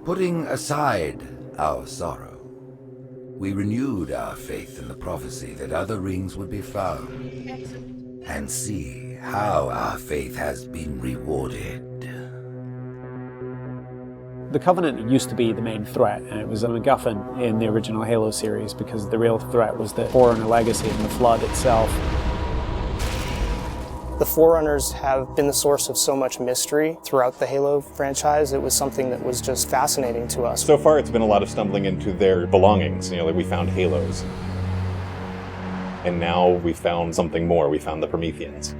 Putting aside our sorrow, we renewed our faith in the prophecy that other rings would be found, and see how our faith has been rewarded. The Covenant used to be the main threat, and it was a MacGuffin in the original Halo series because the real threat was the Forerunner legacy and the Flood itself. The Forerunners have been the source of so much mystery throughout the Halo franchise. It was something that was just fascinating to us. So far, it's been a lot of stumbling into their belongings. Like we found Halos. And now we found something more. We found the Prometheans.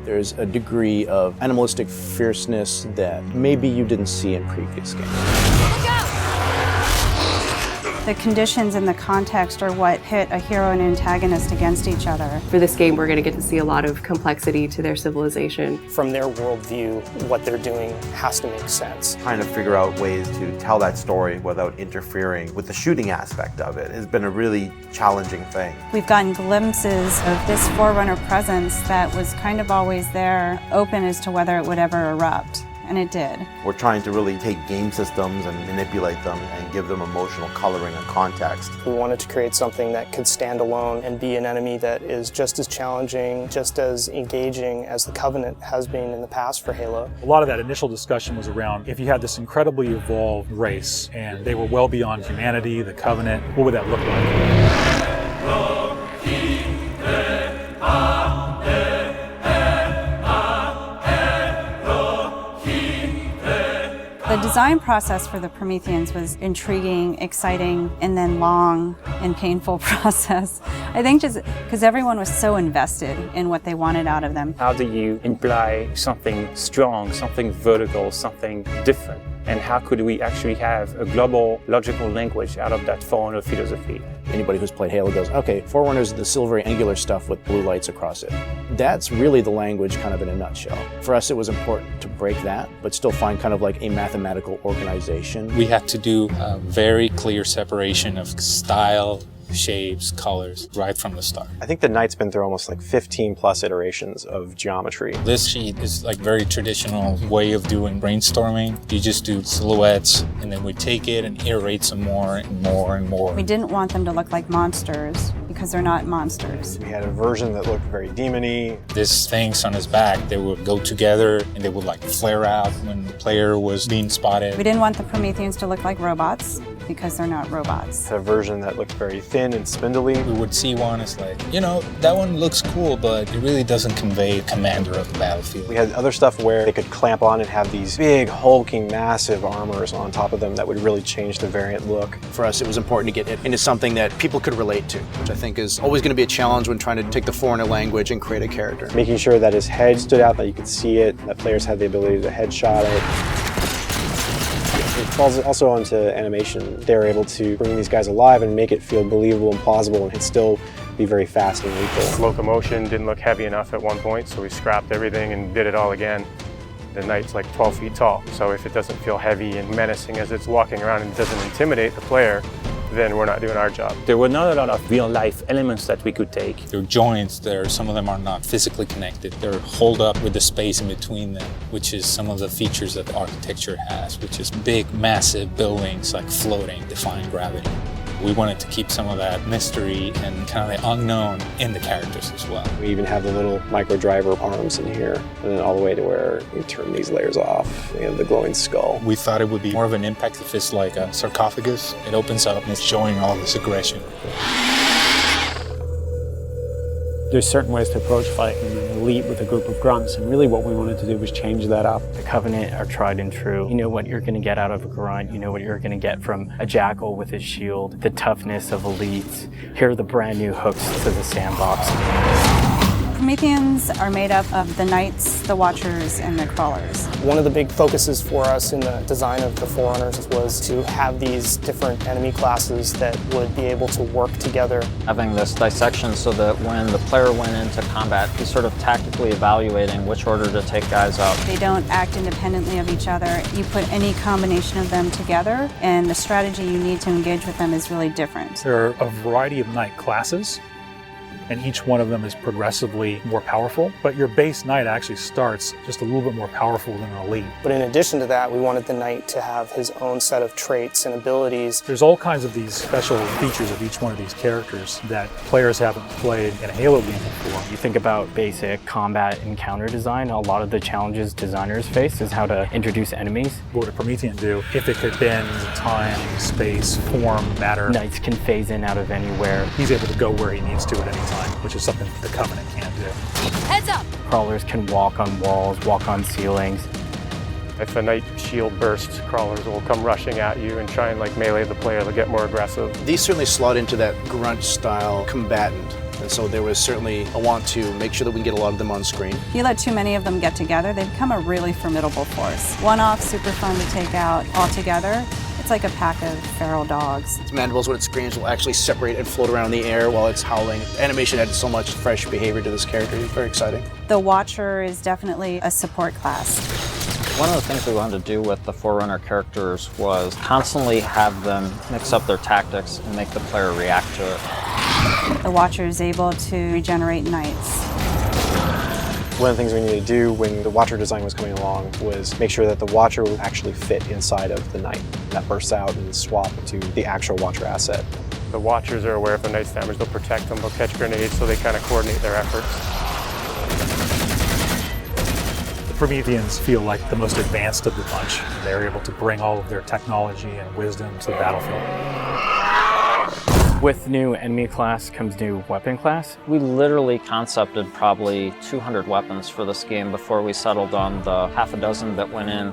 There's a degree of animalistic fierceness that maybe you didn't see in previous games. The conditions and the context are what pit a hero and antagonist against each other. For this game, we're going to get to see a lot of complexity to their civilization. From their worldview, what they're doing has to make sense. Trying to figure out ways to tell that story without interfering with the shooting aspect of it has been a really challenging thing. We've gotten glimpses of this Forerunner presence that was kind of always there, open as to whether it would ever erupt. And it did. We're trying to really take game systems and manipulate them and give them emotional coloring and context. We wanted to create something that could stand alone and be an enemy that is just as challenging, just as engaging as the Covenant has been in the past for Halo. A lot of that initial discussion was around if you had this incredibly evolved race and they were well beyond humanity, the Covenant, what would that look like? The design process for the Prometheans was intriguing, exciting, and then long and painful process. I think just because everyone was so invested in what they wanted out of them. How do you imply something strong, something vertical, something different? And how could we actually have a global logical language out of that Forerunner philosophy? Anybody who's played Halo goes, okay, Forerunners is the silvery angular stuff with blue lights across it. That's really the language kind of in a nutshell. For us, it was important to break that, but still find kind of like a mathematical organization. We had to do a very clear separation of style, shapes, colors, right from the start. I think the Knight's been through almost like 15 plus iterations of geometry. This sheet is like very traditional way of doing brainstorming. You just do silhouettes and then we take it and iterate some more and more and more. We didn't want them to look like monsters because they're not monsters. We had a version that looked very demon-y. These things on his back, they would go together and they would like flare out when the player was being spotted. We didn't want the Prometheans to look like robots because they're not robots. A version that looked very thin and spindly. We would see one, it's like, that one looks cool, but it really doesn't convey commander of the battlefield. We had other stuff where they could clamp on and have these big, hulking, massive armors on top of them that would really change the variant look. For us, it was important to get it into something that people could relate to, which I think is always going to be a challenge when trying to take the Forerunner language and create a character. Making sure that his head stood out, that you could see it, that players had the ability to headshot it. It falls also onto animation. They're able to bring these guys alive and make it feel believable and plausible and still be very fast and lethal. Locomotion didn't look heavy enough at one point, so we scrapped everything and did it all again. The Knight's like 12 feet tall, so if it doesn't feel heavy and menacing as it's walking around and doesn't intimidate the player, then we're not doing our job. There were not a lot of real-life elements that we could take. There are joints there, some of them are not physically connected. They're holed up with the space in between them, which is some of the features that the architecture has, which is big, massive buildings like floating, defying gravity. We wanted to keep some of that mystery and kind of the unknown in the characters as well. We even have the little micro driver arms in here, and then all the way to where we turn these layers off. We have the glowing skull. We thought it would be more of an impact if it's like a sarcophagus. It opens up and it's showing all this aggression. There's certain ways to approach fighting an elite with a group of grunts, and really what we wanted to do was change that up. The Covenant are tried and true. You know what you're going to get out of a grunt. You know what you're going to get from a jackal with his shield. The toughness of elites. Here are the brand new hooks to the sandbox. Prometheans are made up of the Knights, the Watchers, and the Crawlers. One of the big focuses for us in the design of the Forerunners was to have these different enemy classes that would be able to work together. Having this dissection so that when the player went into combat, he's sort of tactically evaluating which order to take guys out. They don't act independently of each other. You put any combination of them together, and the strategy you need to engage with them is really different. There are a variety of Knight classes. and each one of them is progressively more powerful. But your base knight actually starts just a little bit more powerful than an elite. But in addition to that, we wanted the knight to have his own set of traits and abilities. There's all kinds of these special features of each one of these characters that players haven't played in a Halo game before. You think about basic combat and counter design, a lot of the challenges designers face is how to introduce enemies. What would a Promethean do if it could bend time, space, form, matter? Knights can phase in out of anywhere. He's able to go where he needs to at any time, which is something the Covenant can't do. Heads up! Crawlers can walk on walls, walk on ceilings. If a knight shield bursts, crawlers will come rushing at you and try and like melee the player to get more aggressive. These certainly slot into that grunt style combatant. And so there was certainly a want to make sure that we can get a lot of them on screen. If you let too many of them get together, they become a really formidable force. One-off, super fun to take out. All together, it's like a pack of feral dogs. Its mandibles, when it screams, will actually separate and float around in the air while it's howling. Animation added so much fresh behavior to this character. It's very exciting. The Watcher is definitely a support class. One of the things we wanted to do with the Forerunner characters was constantly have them mix up their tactics and make the player react to it. The Watcher is able to regenerate knights. One of the things we needed to do when the Watcher design was coming along was make sure that the Watcher would actually fit inside of the Knight. That bursts out and swap to the actual Watcher asset. The Watchers are aware if a knight's damaged, they'll protect them, they'll catch grenades, so they kind of coordinate their efforts. The Prometheans feel like the most advanced of the bunch. They're able to bring all of their technology and wisdom to the battlefield. With new enemy class comes new weapon class. We literally concepted probably 200 weapons for this game before we settled on the half a dozen that went in.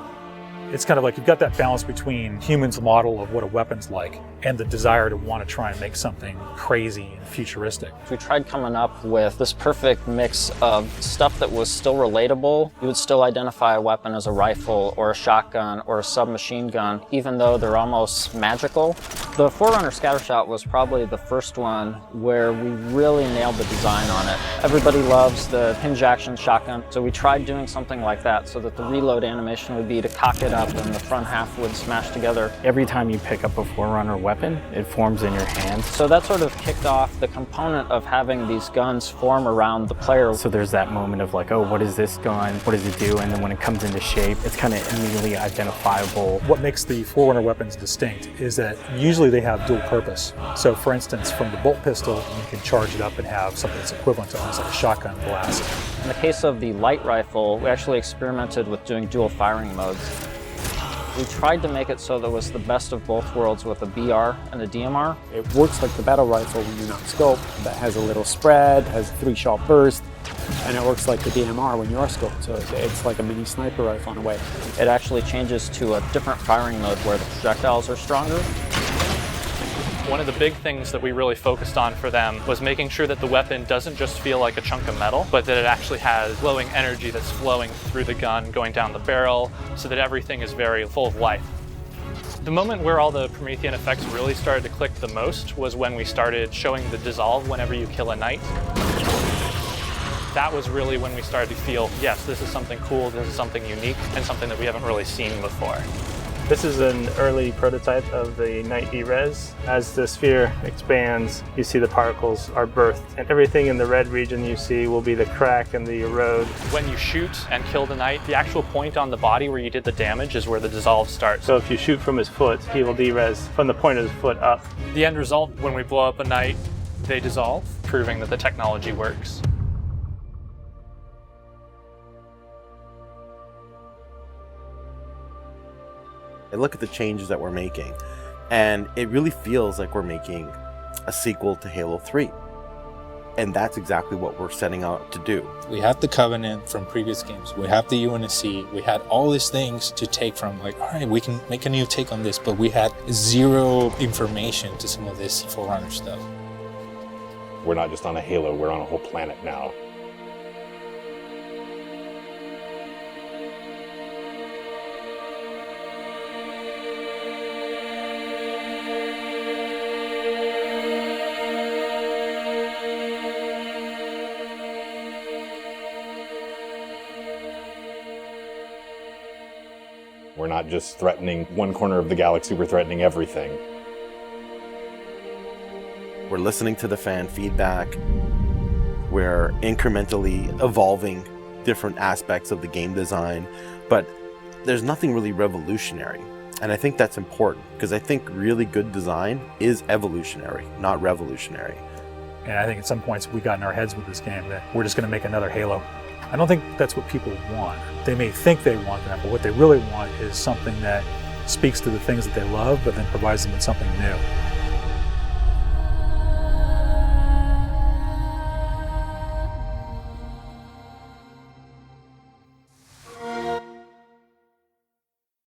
It's kind of like you've got that balance between humans' model of what a weapon's like and the desire to want to try and make something crazy and futuristic. We tried coming up with this perfect mix of stuff that was still relatable. You would still identify a weapon as a rifle or a shotgun or a submachine gun, even though they're almost magical. The Forerunner Scattershot was probably the first one where we really nailed the design on it. Everybody loves the hinge action shotgun, so we tried doing something like that so that the reload animation would be to cock it up and the front half would smash together. Every time you pick up a Forerunner weapon, it forms in your hand. So that sort of kicked off the component of having these guns form around the player. So there's that moment of like, oh, what is this gun? What does it do? And then when it comes into shape, it's kind of immediately identifiable. What makes the Forerunner weapons distinct is that usually they have dual purpose. So for instance, from the bolt pistol, you can charge it up and have something that's equivalent to almost like a shotgun blast. In the case of the light rifle, we actually experimented with doing dual firing modes. We tried to make it so that it was the best of both worlds with a BR and a DMR. It works like the battle rifle when you're not scoped, that has a little spread, has 3-shot burst, and it works like the DMR when you are scoped, so it's like a mini sniper rifle in a way. It actually changes to a different firing mode where the projectiles are stronger. One of the big things that we really focused on for them was making sure that the weapon doesn't just feel like a chunk of metal, but that it actually has glowing energy that's flowing through the gun, going down the barrel, so that everything is very full of life. The moment where all the Promethean effects really started to click the most was when we started showing the dissolve whenever you kill a knight. That was really when we started to feel, yes, this is something cool, this is something unique, and something that we haven't really seen before. This is an early prototype of the Knight E-Res. As the sphere expands, you see the particles are birthed, and everything in the red region you see will be the crack and the erode. When you shoot and kill the knight, the actual point on the body where you did the damage is where the dissolve starts. So if you shoot from his foot, he will de-res from the point of his foot up. The end result, when we blow up a knight, they dissolve, proving that the technology works. I look at the changes that we're making, and it really feels like we're making a sequel to Halo 3. And that's exactly what we're setting out to do. We have the Covenant from previous games. We have the UNSC. We had all these things to take from, like, all right, we can make a new take on this, but we had zero information to some of this Forerunner stuff. We're not just on a Halo, we're on a whole planet now. We're not just threatening one corner of the galaxy, we're threatening everything. We're listening to the fan feedback. We're incrementally evolving different aspects of the game design, but there's nothing really revolutionary. And I think that's important, because I think really good design is evolutionary, not revolutionary. And I think at some points we got in our heads with this game that we're just going to make another Halo. I don't think that's what people want. They may think they want that, but what they really want is something that speaks to the things that they love, but then provides them with something new.